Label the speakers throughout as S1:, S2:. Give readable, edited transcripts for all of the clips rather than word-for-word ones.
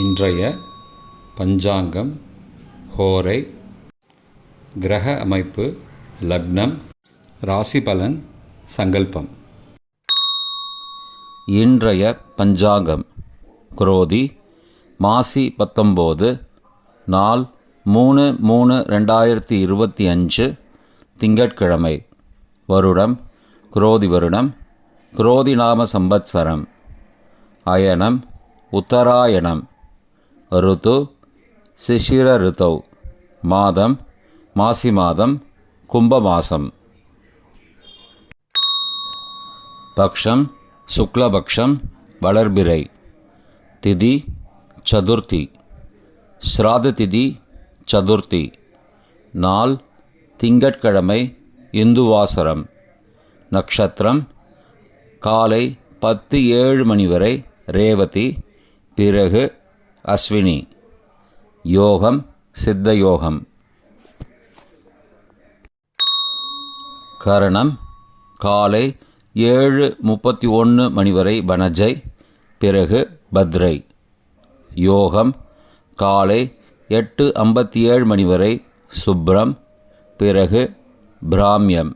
S1: இன்றைய பஞ்சாங்கம், ஹோரை, கிரக அமைப்பு, லக்னம், ராசி பலன், சங்கல்பம்.
S2: இன்றைய பஞ்சாங்கம் குரோதி மாசி 19, நாள் 3/3/2025, திங்கட்கிழமை. வருடம் குரோதி வருடம், குரோதி நாம சம்பத்சரம். அயனம் உத்தராயணம். ருத்து சிசிர ருத்தௌ. மாதம் மாசி மாதம், கும்ப மாசம். பக்ஷம் சுக்லபக்ஷம், வளர்பிறை. திதி சதுர்த்தி. ஸ்ராத திதி சதுர்த்தி. நாள் திங்கட்கிழமை, இந்துவாசரம். நக்ஷத்திரம் காலை 10:07 மணி வரை ரேவதி, பிறகு அஸ்வினி. யோகம் சித்த யோகம். கரணம் காலை 7:31 மணி வரை வனஜை, பிறகு பத்ரை. யோகம் காலை 8:57 மணி வரை சுப்ரம், பிறகு பிராமியம்.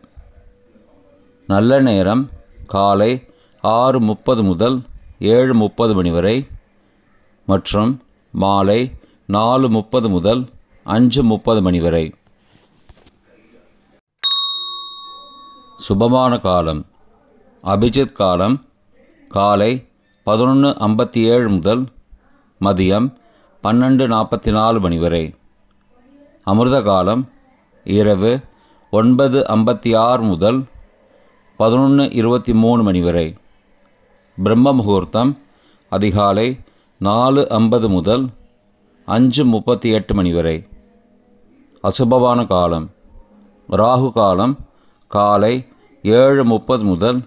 S2: நல்ல நேரம் காலை 6:30 முதல் 7:30 மணி வரை மற்றும் மாலை 4:30 முதல் 5:30 மணி வரை. சுபமான காலம் அபிஜித் காலம் காலை 11:57 முதல் மதியம் 12:44 மணி வரை. அமிர்த காலம் இரவு 9:56 முதல் 11:23 மணி வரை. பிரம்ம முகூர்த்தம் அதிகாலை 4:50 முதல் 5:38 மணி வரை. அசுபமான காலம் ராகு காலம் காலை 7:30 முதல்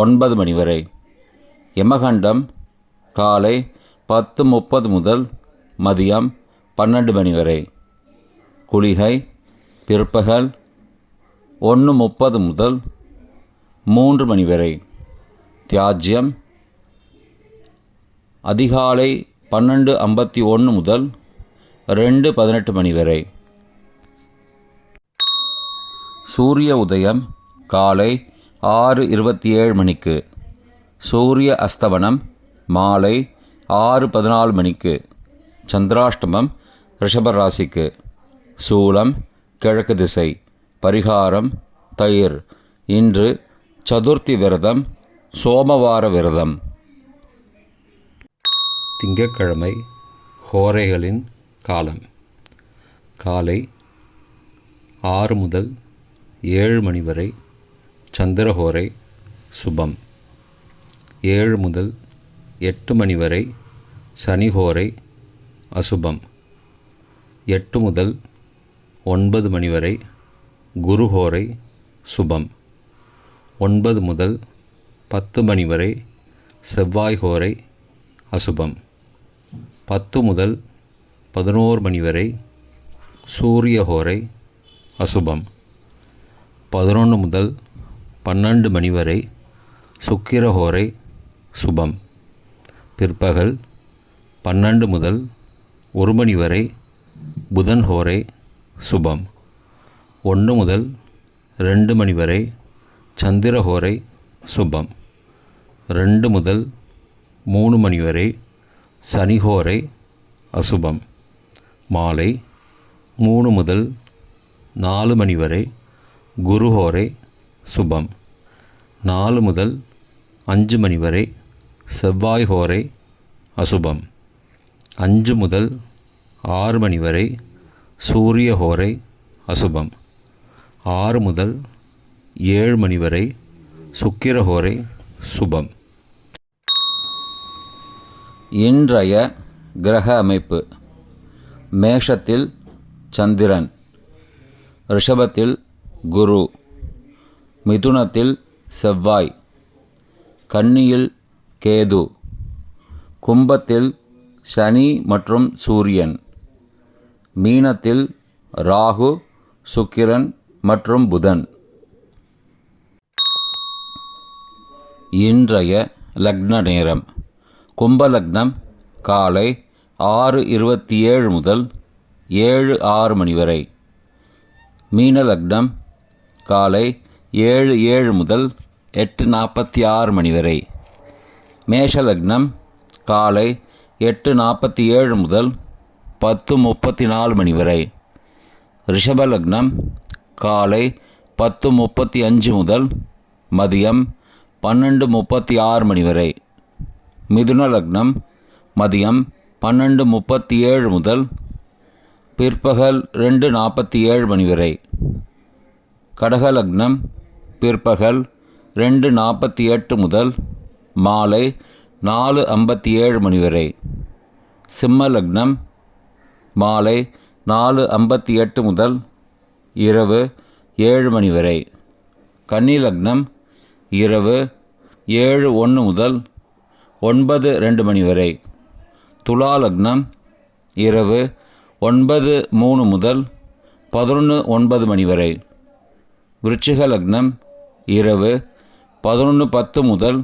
S2: 9 மணி வரை. யமகண்டம் காலை 10:30 முதல் மதியம் 12 மணி வரை. குளிகை பிற்பகல் 1:30 முதல் 3 மணி வரை. தியாஜ்யம் அதிகாலை 12:51 முதல் 2:18 மணி வரை. சூரிய உதயம் காலை 6:27 மணிக்கு. சூரிய அஸ்தமனம் மாலை 6:14 மணிக்கு. சந்திராஷ்டமம் ரிஷபராசிக்கு. சூலம் கிழக்கு திசை. பரிகாரம் தயிர். இன்று சதுர்த்தி விரதம், சோமவார விரதம்.
S1: திங்கட்கிழமை, ஹோரைகளின் காலம் காலை 6 முதல் 7 மணி வரை சந்திரஹோரை சுபம். 7 முதல் 8 மணி வரை சனிஹோரை அசுபம். 8 முதல் 9 மணி வரை குருஹோரை சுபம். 9 முதல் 10 மணி வரை செவ்வாய் ஹோரை அசுபம். 10 முதல் 11 மணி வரை சூரிய ஹோரை அசுபம். 11 முதல் 12 மணி வரை சுக்கிர ஹோரை சுபம். பிற்பகல் 12 முதல் 1 மணி வரை புதன் ஹோரை சுபம். 1 முதல் 2 மணி வரை சந்திர ஹோரை சுபம். 2 முதல் 3 மணி வரை சனிஹோரை அசுபம். மாலை 3 முதல் 4 மணி வரை குருஹோரை சுபம். 4 முதல் 5 மணி வரை செவ்வாய் ஹோரை அசுபம். 5 முதல் 6 மணி வரை சூரிய ஹோரை அசுபம். 6 முதல் 7 மணி வரை சுக்கிர ஹோரை சுபம். இன்றைய கிரக அமைப்பு. மேஷத்தில் சந்திரன், ரிஷபத்தில் குரு, மிதுனத்தில் செவ்வாய், கன்னியில் கேது, கும்பத்தில் சனி மற்றும் சூரியன், மீனத்தில் ராகு, சுக்கிரன் மற்றும் புதன். இன்றைய லக்ன நேரம். கும்ப லக்னம் காலை
S2: 6:27 முதல் 7:06 மணி வரை. மீன லக்னம் காலை 7:07 முதல் 8:46 மணி வரை. மேஷ லக்னம் காலை 8:47 முதல் 10:34 மணி வரை. ரிஷப லக்னம் காலை 10:35 முதல் மதியம் 12:36 மணி வரை. மிதுன லக்னம் மதியம் 12:37 முதல் பிற்பகல் 2:47 மணி வரை. கடக லக்னம் பிற்பகல் 2:48 முதல் மாலை 4:57 மணி வரை. சிம்ம லக்னம் மாலை 4:58 முதல் இரவு 7 மணி வரை. கன்னி லக்னம் இரவு 7:01 முதல் 9:02 மணி வரை. துலா லக்னம் இரவு 9:03 முதல் 11:09 மணி வரை. விருச்சிக லக்னம் இரவு 11:10 முதல்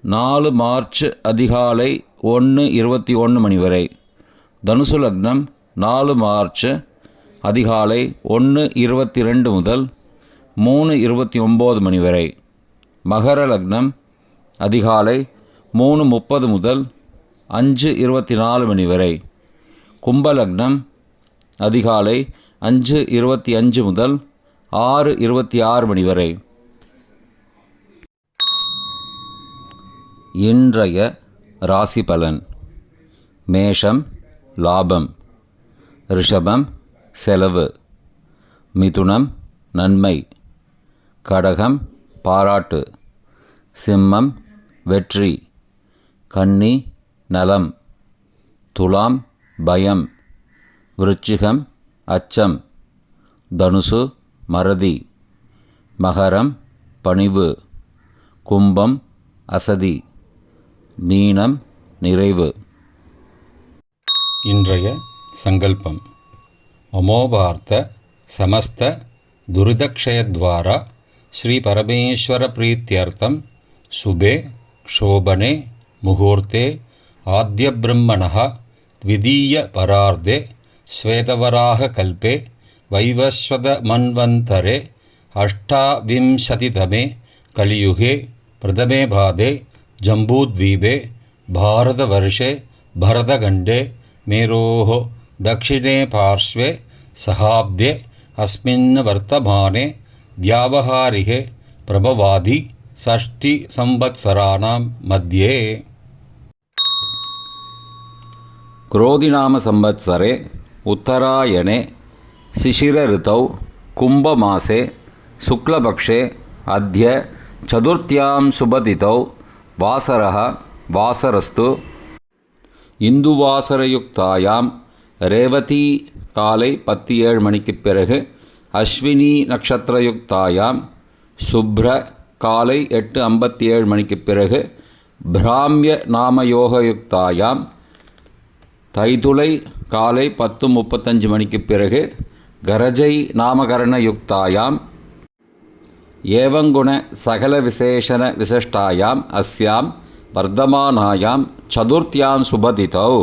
S2: 4 மார்ச் அதிகாலை 1:21 மணி வரை. தனுசு லக்னம் 4 மார்ச் அதிகாலை 1:22 முதல் 3:29 மணி வரை. மகர லக்னம் அதிகாலை 3:30 முதல் 5:24 மணி வரை. கும்ப லக்னம் அதிகாலை 5:25 முதல் 6:26 மணி வரை. இன்றைய ராசி பலன். மேஷம் லாபம், ரிஷபம் செலவு, மிதுனம் நன்மை, கடகம் பாராட்டு, சிம்மம் வெற்றி, கன்னி நலம், துலாம் பயம், விருச்சிகம் அச்சம், தனுசு மறதி, மகரம் பணிவு, கும்பம் அசதி, மீனம் நிறைவு.
S1: இன்றைய சங்கல்பம். மமோபார்த்த சமஸ்த துரிதக்ஷயத்வாரா ஸ்ரீ பரமேஸ்வர பிரீத்யர்த்தம் சுபே க்ஷோபனே முகூர்த்தே ஆத்யப்ரம்மணः த்விதீய பரார்த்தே ஸ்வேதவராக கல்பே வைவஸ்வத மன்வந்தரே அஷ்டாவிம்சதிதமே கலியுகே பிரதமே பாதே ஜம்பூத்வீபே பாரதவர்ஷே பரதகண்டே மேரோः दक्षिणे पार्श्वे सहाब्दे अस्मिन् वर्तमाने व्यावहारिके प्रभवादि षष्टिसंवत्सराणां मध्ये.
S2: क्रोधिनाम संवत्सरे उत्तरायणे शिशिरऋतौ कुम्भमासे शुक्लपक्षे अद्य चतुर्थ्यां शुभतिथौ वासरः वासरस्तु. இந்துவாசரயுக்தாயாம் ரேவதி காலை 10:07 மணிக்கு பிறகு அஸ்வினி நட்சத்திரயுக்தாயாம் சுப்ர காலை 8:57 மணிக்கு பிறகு பிராமிய நாமயோகயுக்தாயாம் தைதுளை காலை 10:35 மணிக்கு பிறகு கரஜை நாமகரண யுக்தாயாம் ஏவங்குண சகல விசேஷண விசிஷ்டாயாம் அஸ்யாம் வர்த்தமானாயாம் சதுர்த்தியாம் சுபதிதௌ.